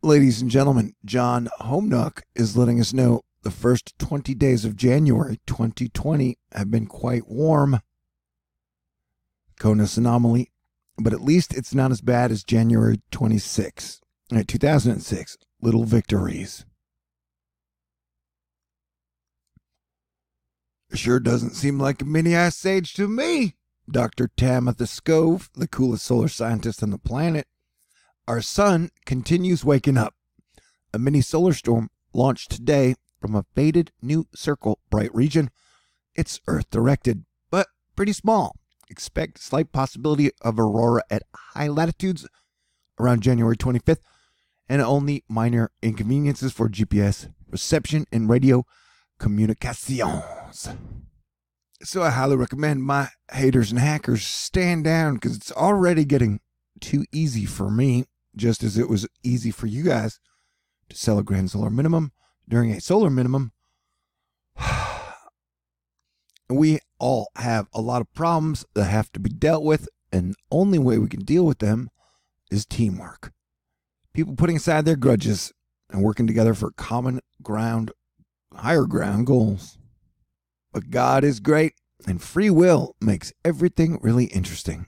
Ladies and gentlemen, John Homenock is letting us know the first 20 days of January 2020 have been quite warm. Conus anomaly, but at least it's not as bad as January 26, 2006. Little victories. Sure doesn't seem like a mini ice age to me. Dr. Tamitha Skov, the coolest solar scientist on the planet. Our sun continues waking up. A mini solar storm launched today from a faded new circle bright region. It's Earth-directed, but pretty small. Expect slight possibility of aurora at high latitudes around January 25th, and only minor inconveniences for GPS reception and radio communications. So I highly recommend my haters and hackers stand down, because it's already getting too easy for me, just as it was easy for you guys to sell a grand solar minimum during a solar minimum. We all have a lot of problems that have to be dealt with, and the only way we can deal with them is teamwork. People putting aside their grudges and working together for common ground, higher ground goals. But God is great, and free will makes everything really interesting.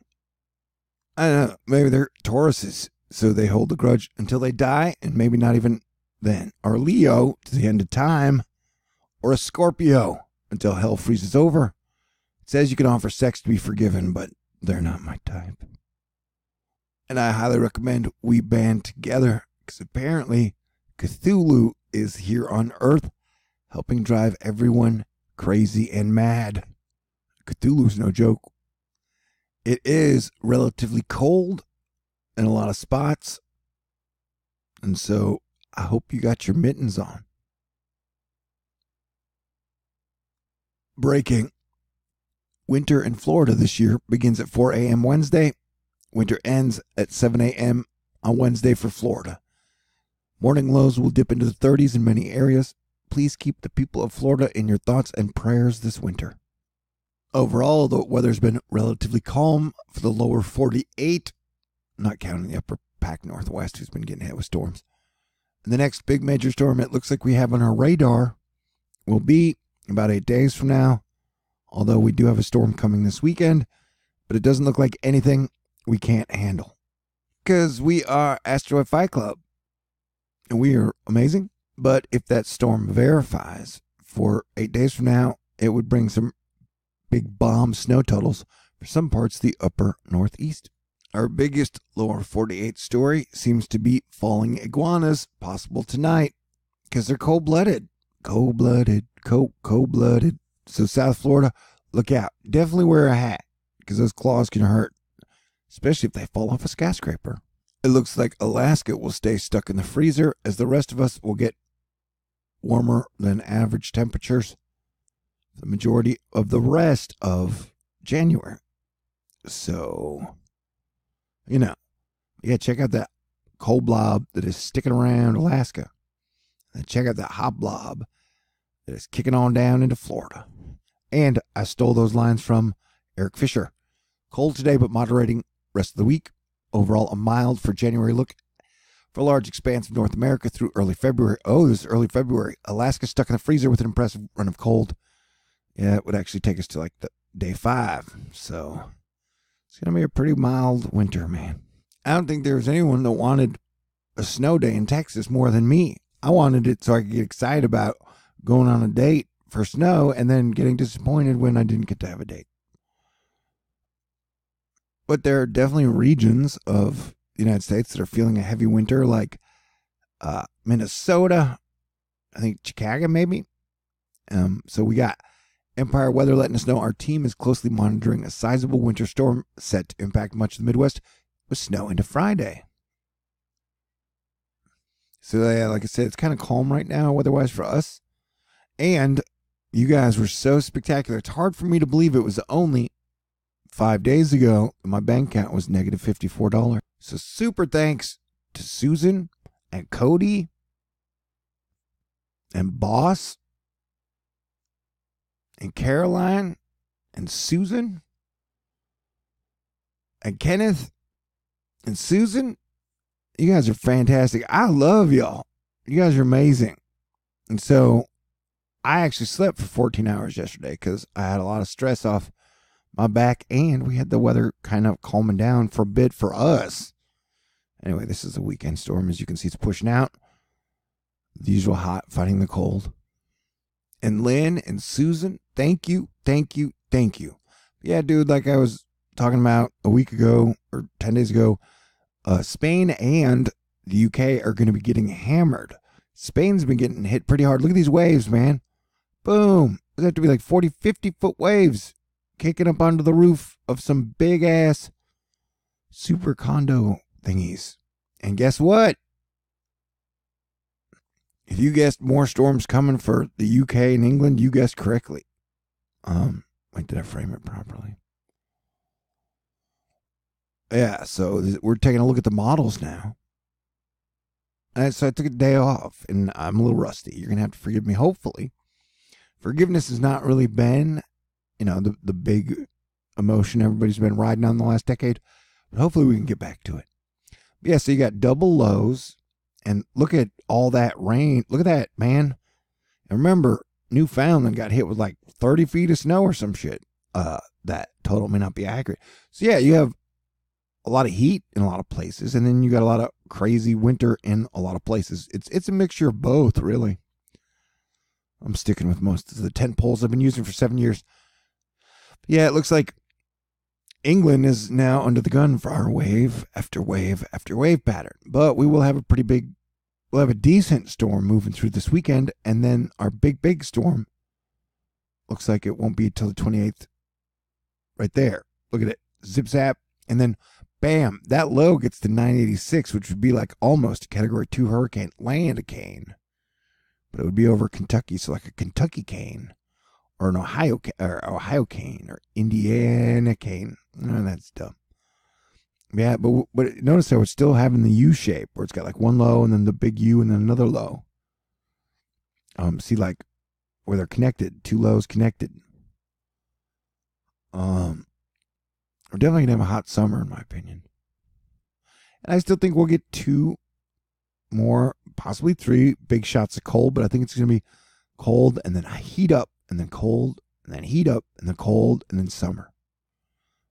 I don't know, maybe they're Tauruses, so they hold the grudge until they die, and maybe not even then. Or Leo to the end of time, or a Scorpio until hell freezes over. It says you can offer sex to be forgiven, but they're not my type. And I highly recommend we band together, because apparently Cthulhu is here on Earth, helping drive everyone crazy and mad. Cthulhu's no joke. It is relatively cold in a lot of spots, and so I hope you got your mittens on. Breaking. Winter in Florida this year begins at 4 a.m. Wednesday. Winter ends at 7 a.m. on Wednesday for Florida. Morning lows will dip into the 30s in many areas. Please keep the people of Florida in your thoughts and prayers this winter. Overall, the weather's been relatively calm for the lower 48, not counting the upper Pac Northwest, who's been getting hit with storms. And the next big major storm it looks like we have on our radar will be about 8 days from now, although we do have a storm coming this weekend, but it doesn't look like anything we can't handle, because we are Asteroid Fight Club, and we are amazing. But if that storm verifies for 8 days from now, it would bring some big bomb snow totals for some parts of the upper Northeast. Our biggest lower 48 story seems to be falling iguanas, possible tonight, because they're cold-blooded. Cold-blooded. So South Florida, look out. Definitely wear a hat, because those claws can hurt, especially if they fall off a skyscraper. It looks like Alaska will stay stuck in the freezer, as the rest of us will get warmer than average temperatures the majority of the rest of January. So, you gotta check out that cold blob that is sticking around Alaska. And check out that hot blob that is kicking on down into Florida. And I stole those lines from Eric Fisher. Cold today, but moderating rest of the week. Overall, a mild for January look for a large expanse of North America through early February. Oh, this is early February. Alaska stuck in the freezer with an impressive run of cold. Yeah, it would actually take us to like the day 5. So it's going to be a pretty mild winter, man. I don't think there was anyone that wanted a snow day in Texas more than me. I wanted it so I could get excited about going on a date for snow and then getting disappointed when I didn't get to have a date. But there are definitely regions of the United States that are feeling a heavy winter, like Minnesota, I think Chicago maybe. So we got Empire Weather letting us know our team is closely monitoring a sizable winter storm set to impact much of the Midwest with snow into Friday. So yeah, like I said, it's kind of calm right now weather-wise for us. And you guys were so spectacular. It's hard for me to believe it was only 5 days ago my bank account was negative $54. So super thanks to Susan and Cody and Boss and Caroline and Susan and Kenneth and Susan. You guys are fantastic. I love y'all. You guys are amazing. And so I actually slept for 14 hours yesterday because I had a lot of stress off my back, and we had the weather kind of calming down for a bit for us. Anyway, this is a weekend storm. As you can see, it's pushing out. The usual hot, fighting the cold. And Lynn and Susan, thank you. Yeah, dude, like I was talking about a week ago or 10 days ago, Spain and the UK are going to be getting hammered. Spain's been getting hit pretty hard. Look at these waves, man. Boom. There's have to be like 40, 50-foot waves kicking up onto the roof of some big-ass super condo thingies. And guess what? If you guessed more storms coming for the UK and England, you guessed correctly. Wait, did I frame it properly? Yeah, so we're taking a look at the models now. And so I took a day off, and I'm a little rusty. You're going to have to forgive me, hopefully. Forgiveness has not really been, the big emotion everybody's been riding on the last decade. But hopefully we can get back to it. Yeah, so you got double lows, and look at all that rain. Look at that, man. And remember, Newfoundland got hit with like 30 feet of snow or some shit. That total may not be accurate. So yeah, you have a lot of heat in a lot of places, and then you got a lot of crazy winter in a lot of places. It's a mixture of both, really. I'm sticking with most of the tent poles I've been using for 7 years. Yeah, it looks like England is now under the gun for our wave after wave after wave pattern. But we will have we'll have a decent storm moving through this weekend, and then our big storm looks like it won't be until the 28th. Right there. Look at it. Zip zap. And then bam, that low gets to 986, which would be like almost a Category 2 hurricane, land cane. But it would be over Kentucky, so like a Kentucky cane, or an Ohio cane, or Indiana cane. No, that's dumb. Yeah, but notice how it's still having the U shape, where it's got like one low, and then the big U, and then another low. See, like where they're connected, two lows connected. We're definitely gonna have a hot summer, in my opinion. And I still think we'll get 2 more, possibly 3 big shots of cold, but I think it's gonna be cold and then heat up and then cold and then heat up and then cold and then summer.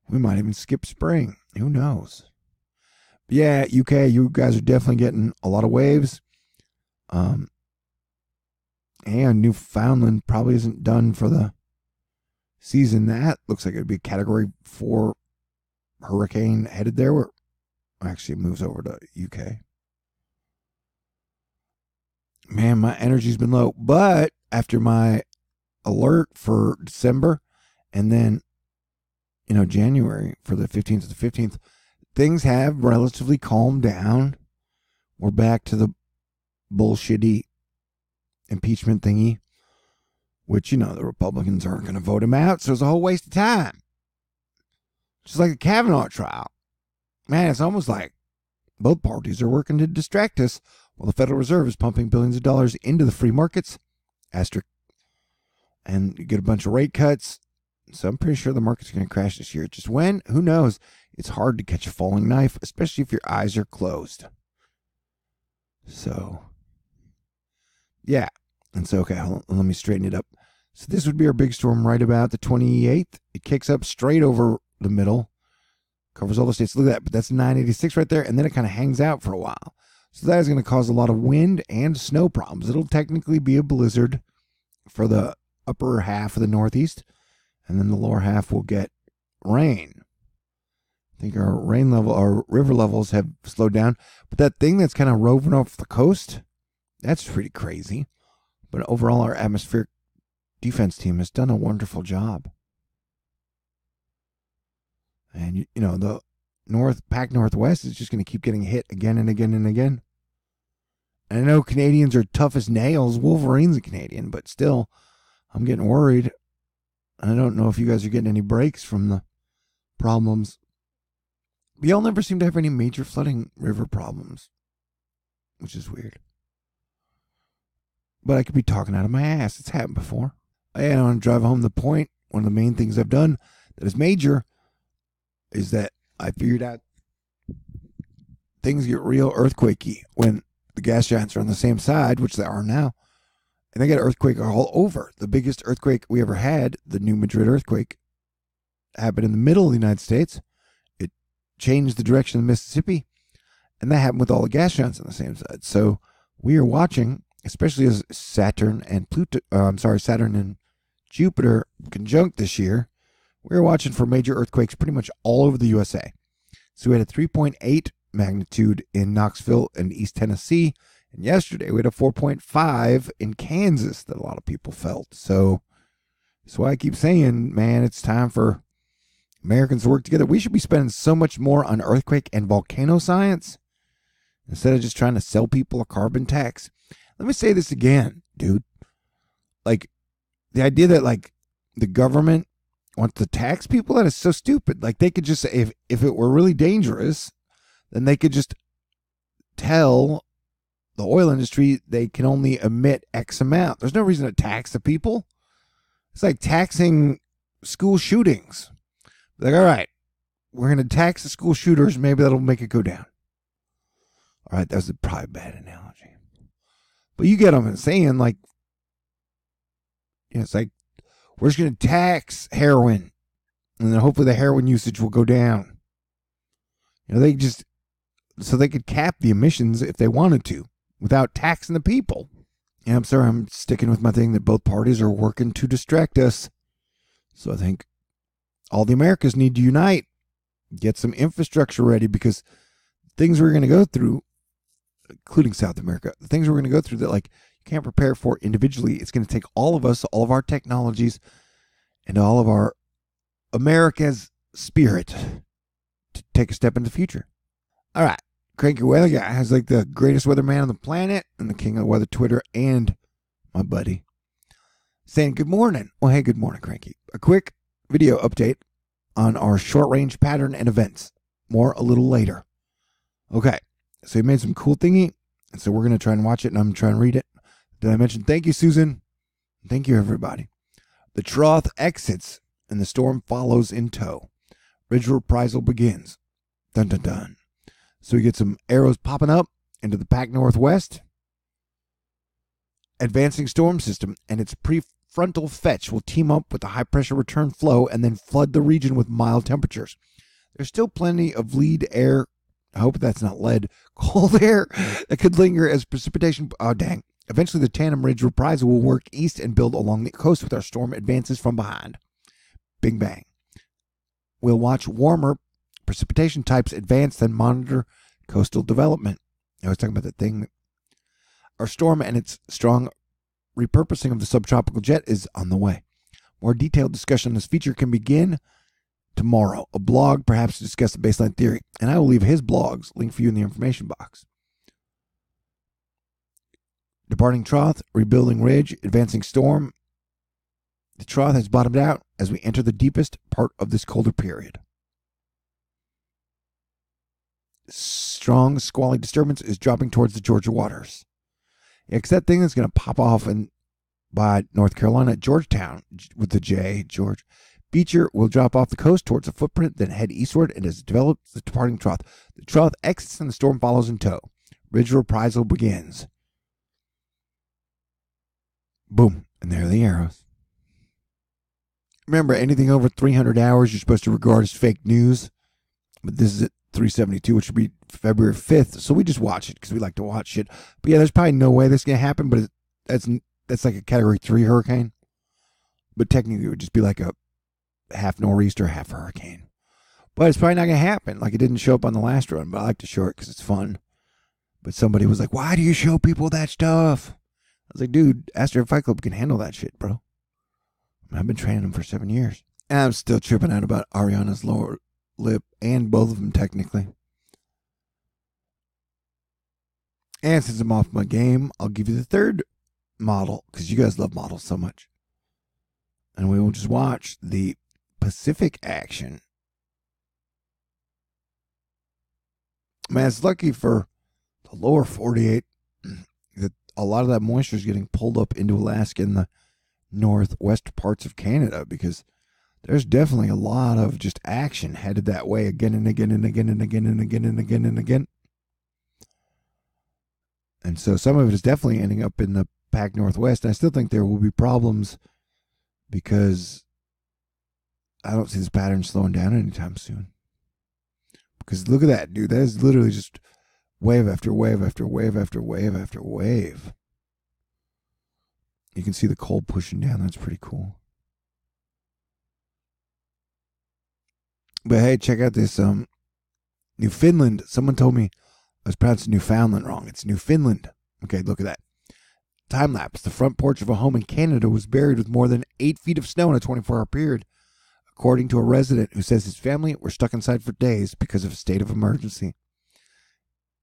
We might even skip spring. Who knows? But yeah, UK, you guys are definitely getting a lot of waves. And Newfoundland probably isn't done for the season. That looks like it would be a Category 4 hurricane headed there. Where actually it moves over to UK. Man, my energy's been low. But after my alert for December and then, January for the 15th to the 15th, things have relatively calmed down. We're back to the bullshitty impeachment thingy, which, the Republicans aren't going to vote him out, so it's a whole waste of time. Just like the Kavanaugh trial. Man, it's almost like both parties are working to distract us while the Federal Reserve is pumping billions of dollars into the free markets. Asterisk. And you get a bunch of rate cuts. So I'm pretty sure the market's going to crash this year. Just when? Who knows? It's hard to catch a falling knife, especially if your eyes are closed. So, yeah. And so, okay, hold on, let me straighten it up. So this would be our big storm right about the 28th. It kicks up straight over the middle. Covers all the states. Look at that. But that's 986 right there. And then it kind of hangs out for a while. So that is going to cause a lot of wind and snow problems. It'll technically be a blizzard for the upper half of the Northeast. And then the lower half will get rain. I think our river levels have slowed down. But that thing that's kind of roving off the coast, that's pretty crazy. But overall, our atmospheric defense team has done a wonderful job. And, the Pac Northwest is just going to keep getting hit again and again and again. And I know Canadians are tough as nails. Wolverine's a Canadian, but still, I'm getting worried. I don't know if you guys are getting any breaks from the problems. But y'all never seem to have any major flooding river problems, which is weird. But I could be talking out of my ass. It's happened before. I want to drive home the point. One of the main things I've done that is major is that I figured out things get real earthquakey when the gas giants are on the same side, which they are now. And they get an earthquake all over. The biggest earthquake we ever had, the New Madrid earthquake, happened in the middle of the United States. It changed the direction of the Mississippi. And that happened with all the gas giants on the same side. So we are watching, especially as Saturn and Jupiter conjunct this year, we're watching for major earthquakes pretty much all over the USA. So we had a 3.8 magnitude in Knoxville and East Tennessee. And yesterday we had a 4.5 in Kansas that a lot of people felt. So that's why I keep saying, man, it's time for Americans to work together. We should be spending so much more on earthquake and volcano science instead of just trying to sell people a carbon tax. Let me say this again, dude. Like, the idea that, like, the government wants to tax people, that is so stupid. Like, they could just say, if it were really dangerous, then they could just tell the oil industry they can only emit X amount. There's no reason to tax the people. It's like taxing school shootings. Like, all right, we're going to tax the school shooters. Maybe that'll make it go down. All right, that was probably a bad analogy. But you get what I'm saying. Like, it's like, we're just going to tax heroin. And then hopefully the heroin usage will go down. They just, so they could cap the emissions if they wanted to without taxing the people. Yeah, I'm sorry, I'm sticking with my thing that both parties are working to distract us. So I think all the Americas need to unite, get some infrastructure ready, because things we're going to go through, including South America, the things we're going to go through that, like, you can't prepare for individually. It's going to take all of us, all of our technologies, and all of our America's spirit to take a step in the future. All right. Cranky Weather Guy has, like, the greatest weatherman on the planet and the king of weather Twitter and my buddy saying good morning. Well, hey, good morning, Cranky. A quick video update on our short-range pattern and events. More a little later. Okay. So he made some cool thingy, and so we're going to try and watch it, and I'm going to try and read it. Did I mention thank you, Susan? Thank you, everybody. The trough exits, and the storm follows in tow. Ridge reprisal begins. Dun, dun, dun. So we get some arrows popping up into the Pac Northwest. Advancing storm system and its prefrontal fetch will team up with the high-pressure return flow and then flood the region with mild temperatures. There's still plenty of lead air. I hope that's not lead. Cold air that could linger as precipitation. Oh, dang. Eventually, the Tandem Ridge reprisal will work east and build along the coast with our storm advances from behind. Bing, bang. We'll watch warmer precipitation types advance, then monitor coastal development. I was talking about that thing. Our storm and its strong repurposing of the subtropical jet is on the way. More detailed discussion on this feature can begin tomorrow. A blog, perhaps, to discuss the baseline theory. And I will leave his blogs, link for you in the information box. Departing trough, rebuilding ridge, advancing storm. The trough has bottomed out as we enter the deepest part of this colder period. Strong squally disturbance is dropping towards the Georgia waters. Yeah, because that thing that's going to pop off by North Carolina, Georgetown, with the J, George. Beecher will drop off the coast towards a footprint, then head eastward, and as it develops the departing trough. The trough exits and the storm follows in tow. Ridge reprisal begins. Boom. And there are the arrows. Remember, anything over 300 hours you're supposed to regard as fake news. But this is at 372, which would be February 5th. So we just watch it because we like to watch it. But yeah, there's probably no way this is going to happen. But that's like a Category 3 hurricane. But technically it would just be like a half nor'easter, half hurricane. But it's probably not going to happen. Like, it didn't show up on the last run. But I like to show it because it's fun. But somebody was like, why do you show people that stuff? I was like, dude, Astro Fight Club can handle that shit, bro. I've been training them for 7 years. And I'm still tripping out about Ariana's lower lip, and both of them technically. And since I'm off my game, I'll give you the third model, because you guys love models so much. And we will just watch the Pacific action. Man, it's lucky for the lower 48 that a lot of that moisture is getting pulled up into Alaska and the northwest parts of Canada, because there's definitely a lot of just action headed that way again and again and again and again and again and again and again. And so some of it is definitely ending up in the Pac Northwest. And I still think there will be problems because I don't see this pattern slowing down anytime soon. Because look at that, dude. That is literally just wave after wave after wave after wave after wave. You can see the cold pushing down. That's pretty cool. But hey, check out this Newfoundland. Someone told me I was pronouncing Newfoundland wrong. It's Newfoundland. Okay, look at that. Time lapse. The front porch of a home in Canada was buried with more than 8 feet of snow in a 24-hour period, according to a resident who says his family were stuck inside for days because of a state of emergency.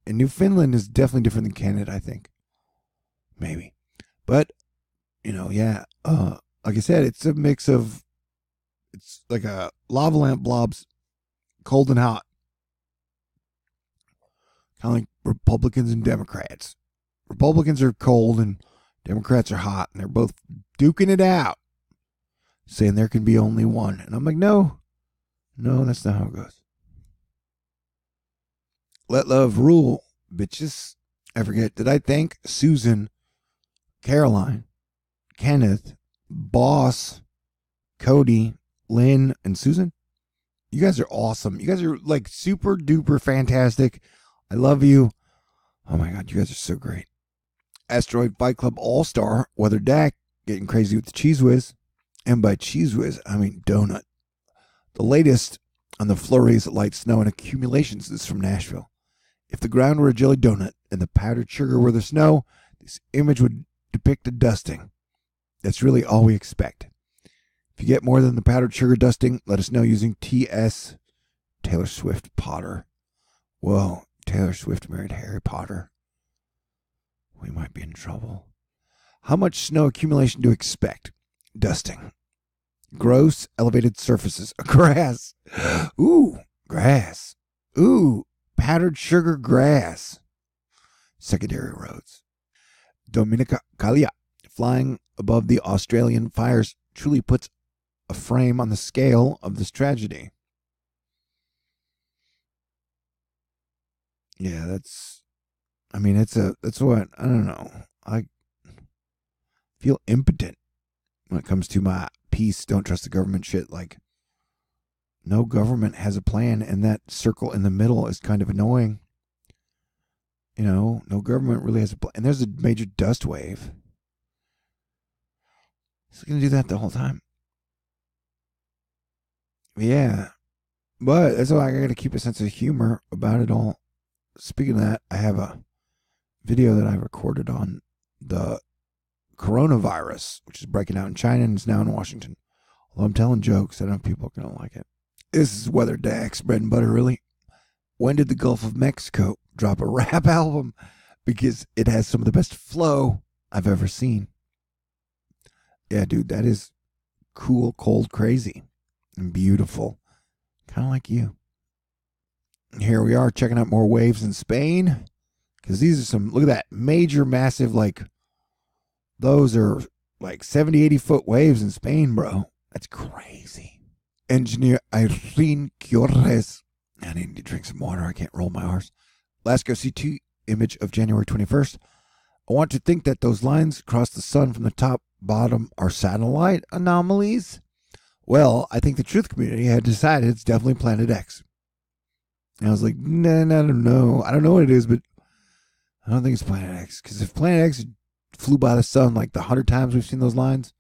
And Newfoundland is definitely different than Canada, I think. Maybe. But, yeah. Like I said, it's a mix of, it's like a lava lamp blobs, cold and hot. Kind of like Republicans and Democrats. Republicans are cold and Democrats are hot, and they're both duking it out, saying there can be only one. And I'm like, no, that's not how it goes. Let love rule, bitches. I forget, did I thank Susan, Caroline, Kenneth, Boss, Cody, Lynn, and Susan? You guys are awesome. You guys are like super duper fantastic. I love you. Oh my God, you guys are so great. Asteroid Fight Club All-Star, Weather Dak, getting crazy with the Cheese Whiz. And by Cheese Whiz, I mean donut. The latest on the flurries, light snow, and accumulations is from Nashville. If the ground were a jelly donut and the powdered sugar were the snow, this image would depict a dusting. That's really all we expect. If you get more than the powdered sugar dusting, let us know using TS Taylor Swift Potter. Whoa, Taylor Swift married Harry Potter. We might be in trouble. How much snow accumulation do you expect? Dusting. Gross, elevated surfaces. Grass. Ooh, grass. Ooh, powdered sugar grass. Secondary roads. Dominica Kalia, flying above the Australian fires, truly puts a frame on the scale of this tragedy. Yeah, that's what, I don't know. I feel impotent when it comes to my peace, don't trust the government shit. Like, no government has a plan, and that circle in the middle is kind of annoying. No government really has a plan. And there's a major dust wave. It's going to do that the whole time. Yeah. But that's why I got to keep a sense of humor about it all. Speaking of that, I have a video that I recorded on the coronavirus, which is breaking out in China and is now in Washington. Although I'm telling jokes, I don't know if people are going to like it. This is Weather Dak's bread and butter, really. When did the Gulf of Mexico drop a rap album? Because it has some of the best flow I've ever seen. Yeah, dude, that is cool, cold, crazy, and beautiful. Kind of like you. Here we are checking out more waves in Spain. Because these are some, look at that, major, massive, like, those are like 70, 80 foot waves in Spain, bro. That's crazy. Engineer Irene Quiores. I need to drink some water. I can't roll my R's. Lasco CT image of January 21st. I want to think that those lines across the sun from the top bottom are satellite anomalies. Well, I think the truth community had decided it's definitely Planet X. And I was like, no. I don't know what it is, but I don't think it's Planet X. Because if Planet X flew by the sun like the 100 times we've seen those lines,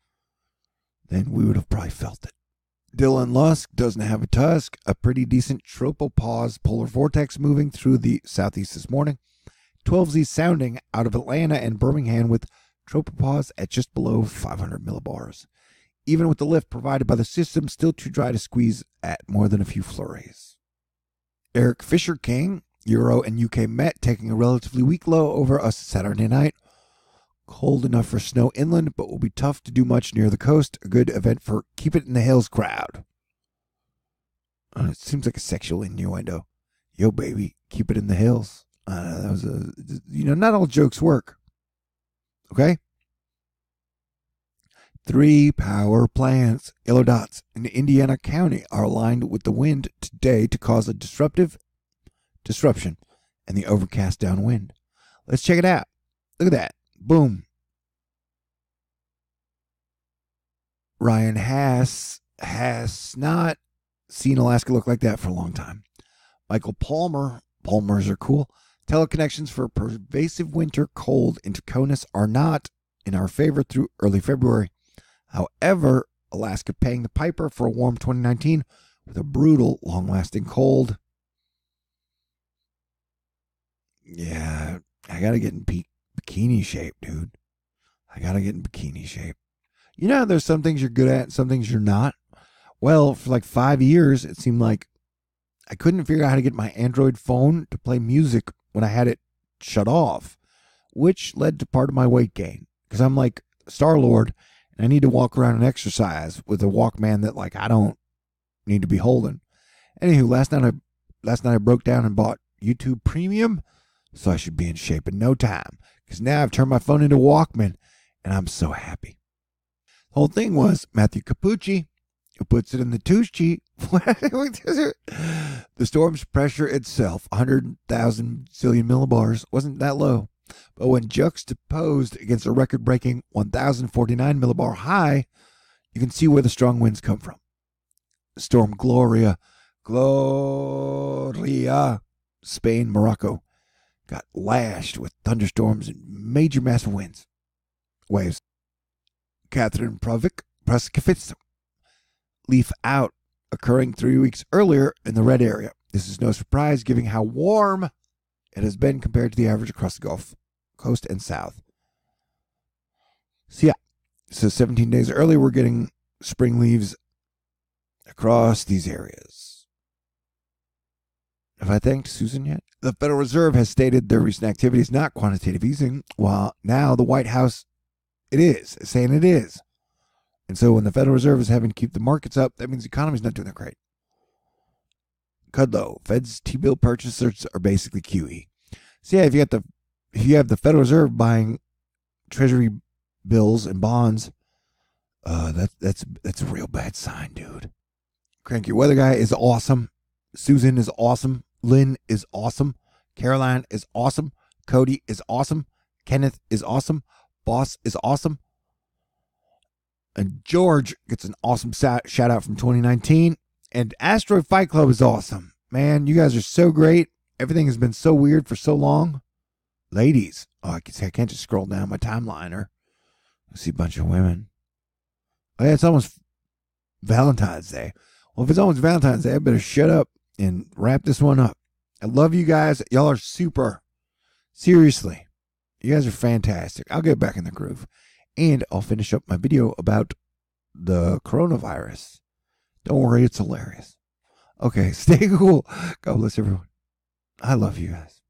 then we would have probably felt it. Dylan Lusk doesn't have a tusk. A pretty decent tropopause polar vortex moving through the southeast this morning. 12Z sounding out of Atlanta and Birmingham with tropopause at just below 500 millibars. Even with the lift provided by the system, still too dry to squeeze at more than a few flurries. Eric Fisher King, Euro and UK Met taking a relatively weak low over us Saturday night. Cold enough for snow inland, but will be tough to do much near the coast. A good event for Keep It in the Hills crowd. It seems like a sexual innuendo. Yo, baby, keep it in the hills. That was not all jokes work. Okay? 3 power plants, yellow dots, in Indiana County are aligned with the wind today to cause a disruption and the overcast downwind. Let's check it out. Look at that. Boom. Ryan has not seen Alaska look like that for a long time. Michael Palmer. Palmers are cool. Teleconnections for pervasive winter cold into CONUS are not in our favor through early February. However, Alaska paying the piper for a warm 2019 with a brutal, long-lasting cold. Yeah, I gotta get in bikini shape, dude. I gotta get in bikini shape. You know, there's some things you're good at, some things you're not. Well, for like 5 years, it seemed like I couldn't figure out how to get my Android phone to play music when I had it shut off, which led to part of my weight gain. Because I'm like Star-Lord, and I need to walk around and exercise with a Walkman that like I don't need to be holding. Anywho, last night I broke down and bought YouTube Premium, so I should be in shape in no time. Because now I've turned my phone into Walkman, and I'm so happy. The whole thing was Matthew Capucci, who puts it in the Tucci. The storm's pressure itself, 100,000 zillion millibars, wasn't that low. But when juxtaposed against a record-breaking 1,049 millibar high, you can see where the strong winds come from. Storm Gloria, Spain, Morocco, got lashed with thunderstorms and major massive waves. Catherine Provic, leaf out, occurring 3 weeks earlier in the red area. This is no surprise given how warm it has been compared to the average across the Gulf Coast and south. So 17 days earlier, we're getting spring leaves across these areas. Have I thanked Susan yet? The Federal Reserve has stated their recent activity is not quantitative easing, while now the White House is saying it is. And so when the Federal Reserve is having to keep the markets up, that means the economy's not doing that great. Kudlow, Fed's T-bill purchasers are basically QE. So yeah, if you have the Federal Reserve buying Treasury bills and bonds, that's a real bad sign, dude. Cranky Weather Guy is awesome. Susan is awesome. Lynn is awesome. Caroline is awesome. Cody is awesome. Kenneth is awesome. Boss is awesome. And George gets an awesome shout out from 2019. And Asteroid Fight Club is awesome. Man, you guys are so great. Everything has been so weird for so long. Ladies. Oh, I can't just scroll down my timeline or see a bunch of women. Oh, yeah, it's almost Valentine's Day. Well, if it's almost Valentine's Day, I better shut up and wrap this one up. I love you guys. Y'all are super. Seriously. You guys are fantastic. I'll get back in the groove. And I'll finish up my video about the coronavirus. Don't worry, it's hilarious. Okay, stay cool. God bless everyone. I love you guys.